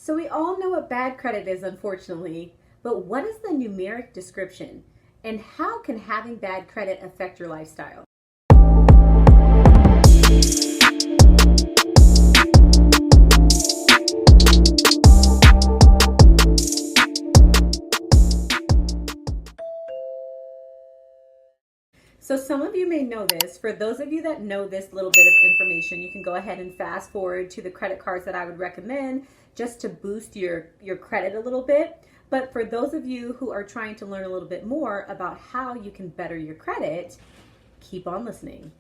So we all know what bad credit is, unfortunately, but what is the numeric description? And how can having bad credit affect your lifestyle? So some of you may know this. For those of you that know this little bit of information, you can go ahead and fast forward to the credit cards that I would recommend just to boost your credit a little bit. But for those of you who are trying to learn a little bit more about how you can better your credit, keep on listening.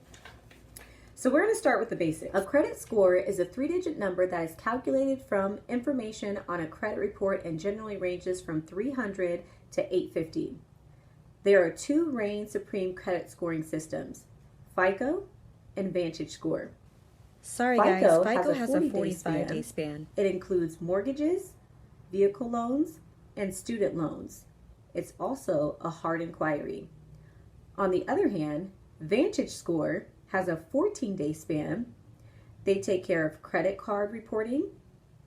So we're going to start with the basics. A credit score is a 3-digit number that is calculated from information on a credit report and generally ranges from 300 to 850. There are two reigning supreme credit scoring systems, Fico and VantageScore. Sorry guys, Fico has a 45-day span. It includes mortgages, vehicle loans, and student loans. It's also a hard inquiry. On the other hand, VantageScore has a 14-day span. They take care of credit card reporting,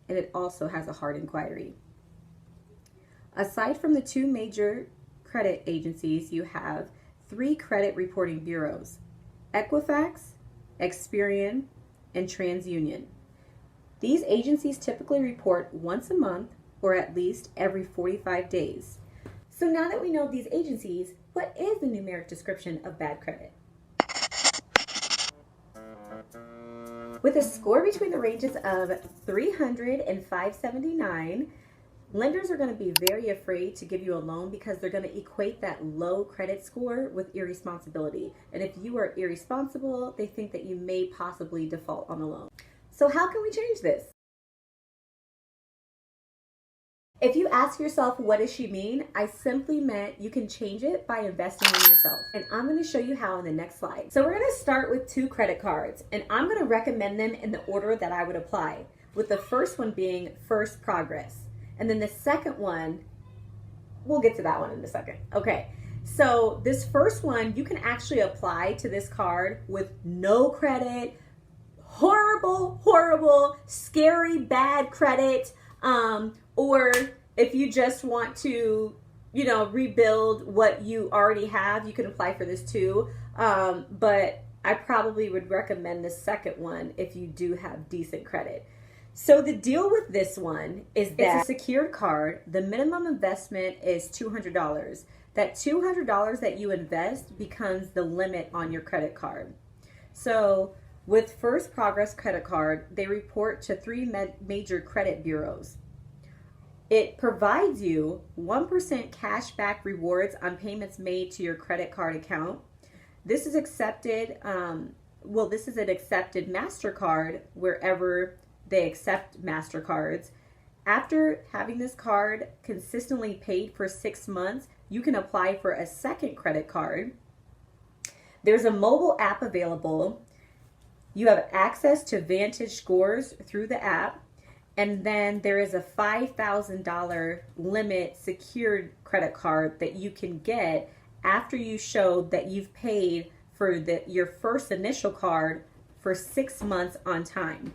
and it also has a hard inquiry. Aside from the two major credit agencies, you have 3 credit reporting bureaus: Equifax, Experian, and TransUnion. These agencies typically report once a month or at least every 45 days. So now that we know these agencies, what is the numeric description of bad credit? With a score between the ranges of 300 and 579, lenders are going to be very afraid to give you a loan because they're going to equate that low credit score with irresponsibility. And if you are irresponsible, they think that you may possibly default on a loan. So how can we change this? If you ask yourself, what does she mean? I simply meant you can change it by investing in yourself. And I'm going to show you how in the next slide. So we're going to start with 2 credit cards, and I'm going to recommend them in the order that I would apply, with the first one being First Progress. And then the second one, we'll get to that one in a second. Okay, so this first one, you can actually apply to this card with no credit, horrible, scary, bad credit, or if you just want to, rebuild what you already have, you can apply for this too. But I probably would recommend the second one if you do have decent credit. So the deal with this one is that it's a secured card. The minimum investment is $200. That $200 that you invest becomes the limit on your credit card. So with First Progress credit card, they report to 3 major credit bureaus. It provides you 1% cash back rewards on payments made to your credit card account. This is accepted, this is an accepted MasterCard wherever they accept MasterCards. After having this card consistently paid for 6 months, you can apply for a second credit card. There's a mobile app available. You have access to Vantage scores through the app. And then there is a $5,000 limit secured credit card that you can get after you show that you've paid for your first initial card for 6 months on time.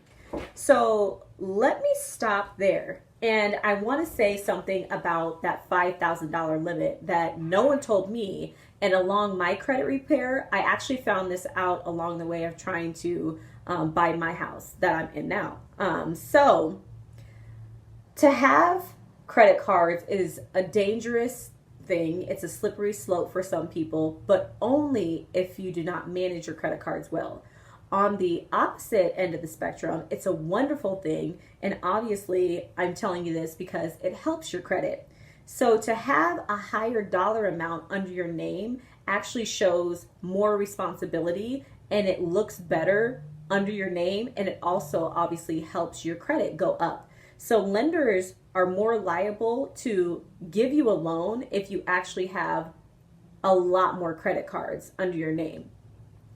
So let me stop there. And I want to say something about that $5,000 limit that no one told me. And along my credit repair, I actually found this out along the way of trying to buy my house that I'm in now. So to have credit cards is a dangerous thing. It's a slippery slope for some people, but only if you do not manage your credit cards well. On the opposite end of the spectrum, it's a wonderful thing. And obviously, I'm telling you this because it helps your credit. So to have a higher dollar amount under your name actually shows more responsibility, and it looks better under your name, and it also obviously helps your credit go up. So lenders are more liable to give you a loan if you actually have a lot more credit cards under your name.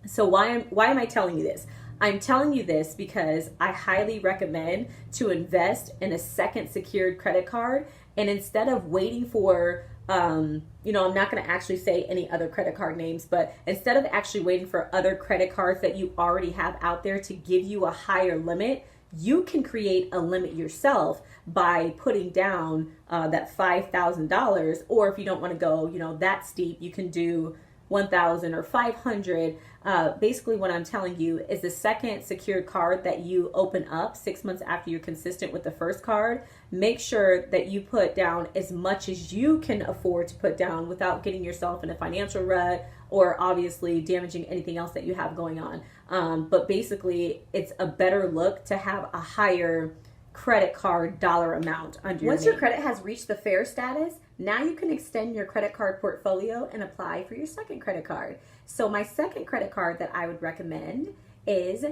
So why am I telling you this? I'm telling you this because I highly recommend to invest in a second secured credit card, and instead of waiting for I'm not going to actually say any other credit card names, but instead of actually waiting for other credit cards that you already have out there to give you a higher limit, you can create a limit yourself by putting down that $5,000. Or if you don't want to go, that steep, you can do 1,000 or 500. Basically, what I'm telling you is the second secured card that you open up 6 months after you're consistent with the first card, make sure that you put down as much as you can afford to put down without getting yourself in a financial rut or obviously damaging anything else that you have going on. But basically, it's a better look to have a higher credit card dollar amount under your name. Once your credit has reached the fair status, now you can extend your credit card portfolio and apply for your second credit card. So my second credit card that I would recommend is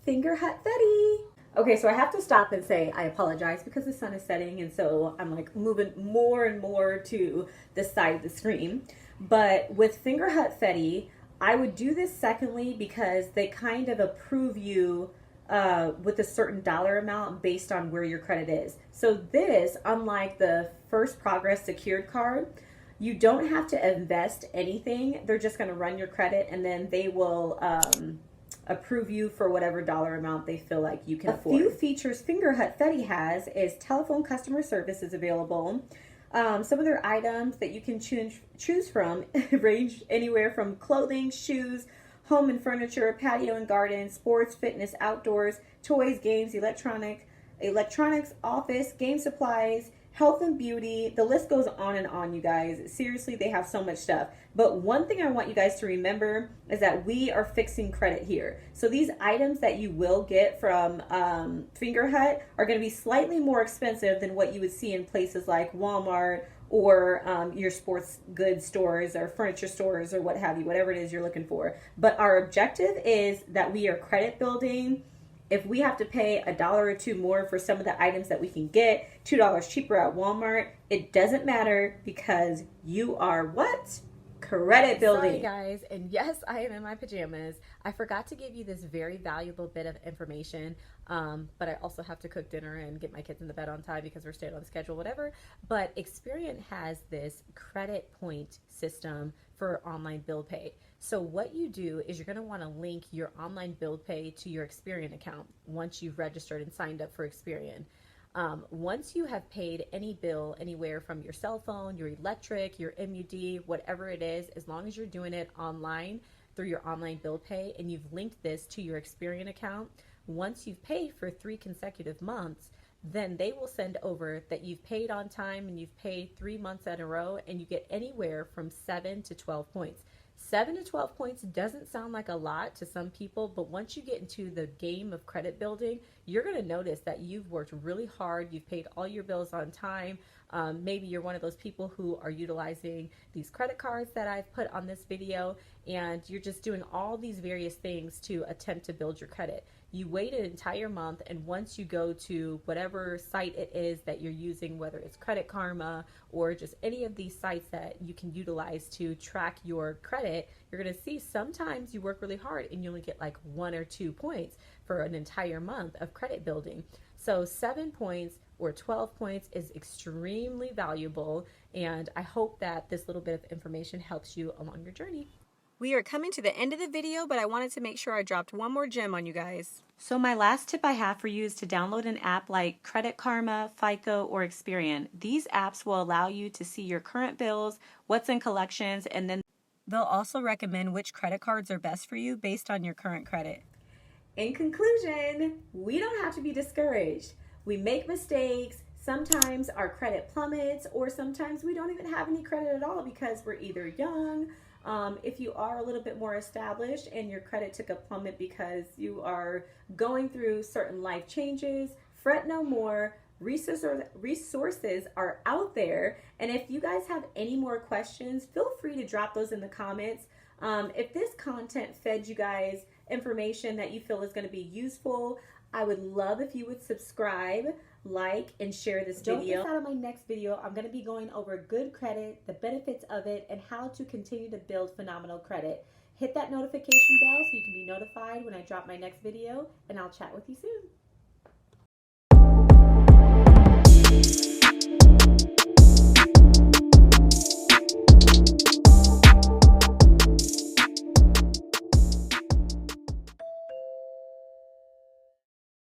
Fingerhut Fetty. Okay, so I have to stop and say I apologize because the sun is setting, and so I'm like moving more and more to the side of the screen. But with Fingerhut Fetty, I would do this secondly because they kind of approve you with a certain dollar amount based on where your credit is. So this, unlike the First Progress secured card, you don't have to invest anything. They're just going to run your credit, and then they will approve you for whatever dollar amount they feel like you can afford. A few features Fingerhut Fetty has is telephone customer service is available. Some of their items that you can choose from range anywhere from clothing, shoes, home and furniture, patio and garden, sports, fitness, outdoors, toys, games, electronics, office, game supplies, health and beauty. The list goes on and on, you guys. Seriously, they have so much stuff. But one thing I want you guys to remember is that we are fixing credit here. So these items that you will get from Fingerhut are going to be slightly more expensive than what you would see in places like Walmart or your sports goods stores or furniture stores or what have you, whatever it is you're looking for. But our objective is that we are credit building. If we have to pay $1 or $2 more for some of the items that we can get, $2 cheaper at Walmart, it doesn't matter because you are what? Credit building. Sorry guys, and yes, I am in my pajamas. I forgot to give you this very valuable bit of information, but I also have to cook dinner and get my kids in the bed on time because we're staying on schedule, whatever. But Experian has this credit point system for online bill pay. So what you do is you're going to want to link your online bill pay to your Experian account once you've registered and signed up for Experian. Once you have paid any bill anywhere from your cell phone, your electric, your MUD, whatever it is, as long as you're doing it online through your online bill pay and you've linked this to your Experian account, once you've paid for 3 consecutive months, then they will send over that you've paid on time and you've paid 3 months in a row, and you get anywhere from 7 to 12 points. 7 to 12 points doesn't sound like a lot to some people, but once you get into the game of credit building, you're going to notice that you've worked really hard, you've paid all your bills on time. Maybe you're one of those people who are utilizing these credit cards that I've put on this video, and you're just doing all these various things to attempt to build your credit. You wait an entire month, and once you go to whatever site it is that you're using, whether it's Credit Karma or just any of these sites that you can utilize to track your credit, you're going to see sometimes you work really hard and you only get like 1 or 2 points for an entire month of credit building. So 7 points or 12 points is extremely valuable, and I hope that this little bit of information helps you along your journey. We are coming to the end of the video, but I wanted to make sure I dropped one more gem on you guys. So my last tip I have for you is to download an app like Credit Karma, Fico, or Experian. These apps will allow you to see your current bills, what's in collections, and then they'll also recommend which credit cards are best for you based on your current credit. In conclusion, we don't have to be discouraged. We make mistakes. Sometimes our credit plummets, or sometimes we don't even have any credit at all because we're either young. If you are a little bit more established and your credit took a plummet because you are going through certain life changes, fret no more. Resources are out there. And if you guys have any more questions, feel free to drop those in the comments. If this content fed you guys information that you feel is going to be useful, I would love if you would subscribe, like, and share this video. Don't miss out on my next video. I'm going to be going over good credit, the benefits of it, and how to continue to build phenomenal credit. Hit that notification bell so you can be notified when I drop my next video, and I'll chat with you soon.